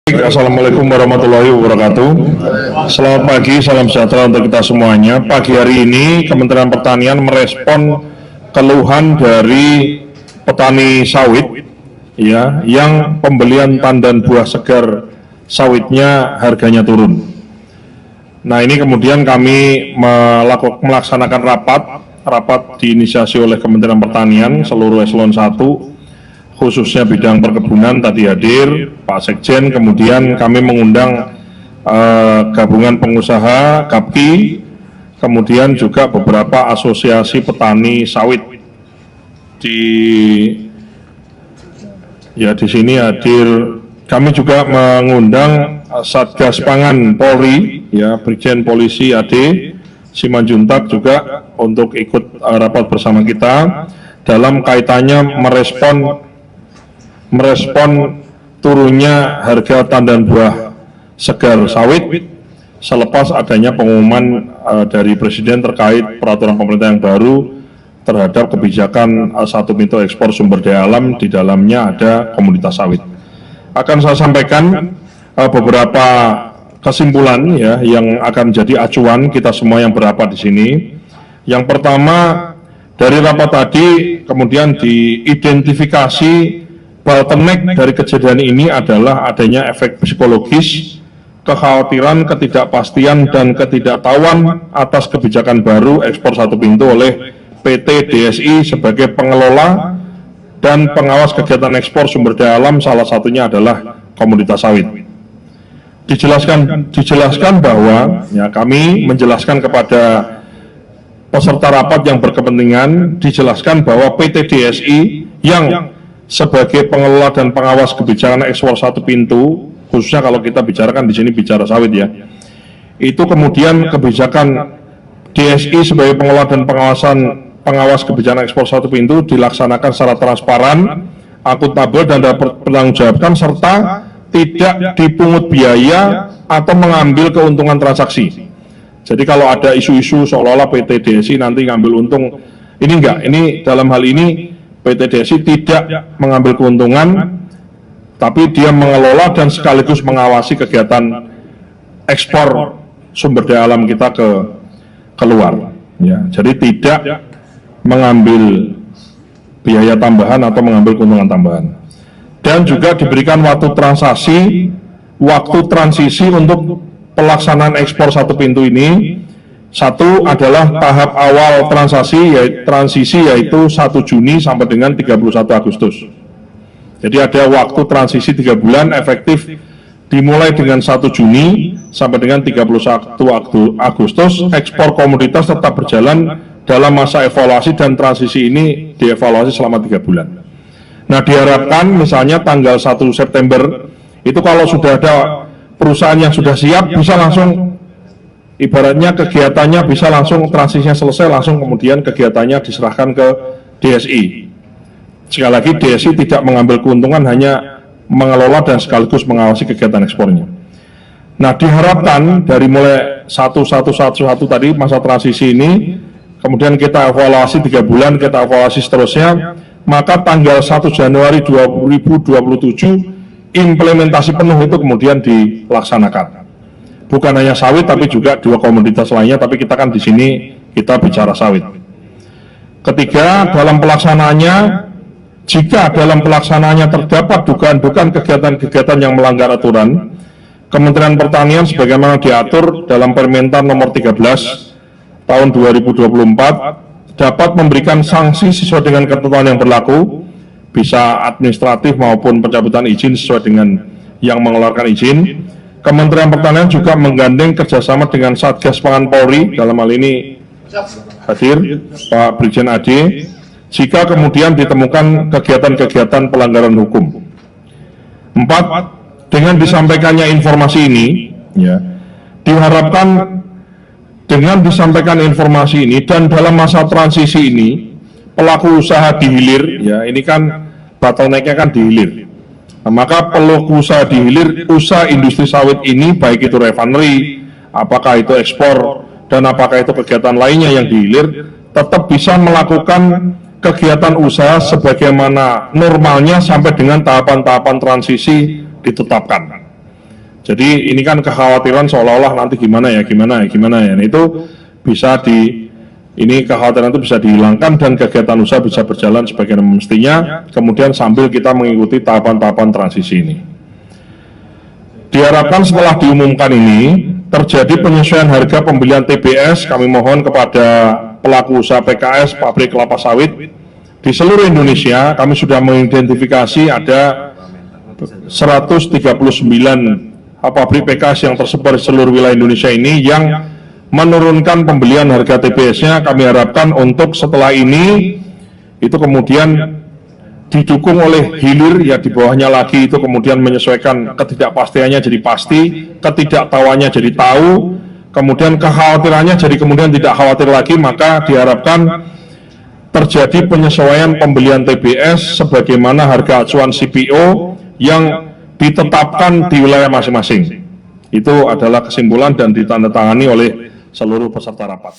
Assalamualaikum warahmatullahi wabarakatuh. Selamat pagi, salam sejahtera untuk kita semuanya. Pagi hari ini Kementerian Pertanian merespon keluhan dari petani sawit ya, yang pembelian tandan buah segar sawitnya harganya turun. Nah, ini kemudian kami melaksanakan rapat diinisiasi oleh Kementerian Pertanian seluruh eselon 1, khususnya bidang perkebunan tadi hadir, Pak Sekjen, kemudian kami mengundang gabungan pengusaha, GAPKI, kemudian juga beberapa asosiasi petani sawit. Di sini hadir, kami juga mengundang Satgas Pangan Polri, ya, Brigjen Polisi AD, Simanjuntak juga untuk ikut rapat bersama kita dalam kaitannya merespon turunnya harga tandan buah segar sawit selepas adanya pengumuman dari Presiden terkait peraturan pemerintah yang baru terhadap kebijakan satu pintu ekspor sumber daya alam, di dalamnya ada komoditas sawit. Akan saya sampaikan beberapa kesimpulan ya yang akan menjadi acuan kita semua yang berapat di sini. Yang pertama, dari rapat tadi kemudian diidentifikasi bottleneck dari kejadian ini adalah adanya efek psikologis, kekhawatiran, ketidakpastian, dan ketidaktahuan atas kebijakan baru ekspor satu pintu oleh PT DSI sebagai pengelola dan pengawas kegiatan ekspor sumber daya alam, salah satunya adalah komoditas sawit. Dijelaskan bahwa ya, kami menjelaskan kepada peserta rapat yang berkepentingan, dijelaskan bahwa PT DSI yang sebagai pengelola dan pengawas kebijakan ekspor satu pintu, khususnya kalau kita bicarakan di sini bicara sawit ya, itu kemudian kebijakan DSI sebagai pengelola dan pengawas kebijakan ekspor satu pintu dilaksanakan secara transparan, akuntabel, dan dapat bertanggungjawabkan serta tidak dipungut biaya atau mengambil keuntungan transaksi. Jadi kalau ada isu-isu seolah-olah PT DSI nanti ngambil untung, ini enggak, ini dalam hal ini PT DSI tidak mengambil keuntungan, tapi dia mengelola dan sekaligus mengawasi kegiatan ekspor sumber daya alam kita ke keluar. Ya, jadi tidak mengambil biaya tambahan atau mengambil keuntungan tambahan. Dan juga diberikan waktu transisi untuk pelaksanaan ekspor satu pintu ini. Satu adalah tahap awal transisi yaitu 1 Juni sampai dengan 31 Agustus. Jadi ada waktu transisi 3 bulan efektif dimulai dengan 1 Juni sampai dengan 31 Agustus. Ekspor komoditas tetap berjalan dalam masa evaluasi dan transisi ini dievaluasi selama 3 bulan. Nah, diharapkan misalnya tanggal 1 September itu kalau sudah ada perusahaan yang sudah siap bisa langsung, ibaratnya kegiatannya bisa langsung, transisinya selesai, langsung kemudian kegiatannya diserahkan ke DSI. Sekali lagi, DSI tidak mengambil keuntungan, hanya mengelola dan sekaligus mengawasi kegiatan ekspornya. Nah, diharapkan dari mulai 1/1/1/1 tadi masa transisi ini, kemudian kita evaluasi 3 bulan, kita evaluasi seterusnya, maka tanggal 1 Januari 2027 implementasi penuh itu kemudian dilaksanakan. Bukan hanya sawit, tapi juga 2 komoditas lainnya, tapi kita kan di sini kita bicara sawit. Ketiga, dalam pelaksanaannya, jika dalam pelaksanaannya terdapat dugaan-dugaan kegiatan-kegiatan yang melanggar aturan, Kementerian Pertanian sebagaimana diatur dalam Permentan nomor 13 tahun 2024 dapat memberikan sanksi sesuai dengan ketentuan yang berlaku, bisa administratif maupun pencabutan izin sesuai dengan yang mengeluarkan izin. Kementerian Pertanian juga menggandeng kerjasama dengan Satgas Pangan Polri, dalam hal ini hadir Pak Brigjen AD, jika kemudian ditemukan kegiatan-kegiatan pelanggaran hukum. 4. Dengan disampaikannya informasi ini, ya, diharapkan dengan disampaikan informasi ini dan dalam masa transisi ini, pelaku usaha di hilir, ya, ini kan bottleneck-nya kan di hilir. Nah, maka pelaku usaha di hilir, usaha industri sawit ini, baik itu refinery, apakah itu ekspor, dan apakah itu kegiatan lainnya yang di hilir, tetap bisa melakukan kegiatan usaha sebagaimana normalnya sampai dengan tahapan-tahapan transisi ditetapkan. Jadi ini kan kekhawatiran seolah-olah nanti gimana ya. Nah, itu bisa ini kekhawatiran itu bisa dihilangkan dan kegiatan usaha bisa berjalan sebagaimana mestinya, kemudian sambil kita mengikuti tahapan-tahapan transisi ini. Diharapkan setelah diumumkan ini, terjadi penyesuaian harga pembelian TBS, kami mohon kepada pelaku usaha PKS, pabrik kelapa sawit, di seluruh Indonesia, kami sudah mengidentifikasi ada 139 pabrik PKS yang tersebar di seluruh wilayah Indonesia ini yang menurunkan pembelian harga TBS-nya. Kami harapkan untuk setelah ini itu kemudian didukung oleh hilir ya, di bawahnya lagi itu kemudian menyesuaikan ketidakpastiannya jadi pasti, ketidaktahuannya jadi tahu, kemudian kekhawatirannya jadi kemudian tidak khawatir lagi. Maka diharapkan terjadi penyesuaian pembelian TBS sebagaimana harga acuan CPO yang ditetapkan di wilayah masing-masing. Itu adalah kesimpulan dan ditandatangani oleh seluruh peserta rapat.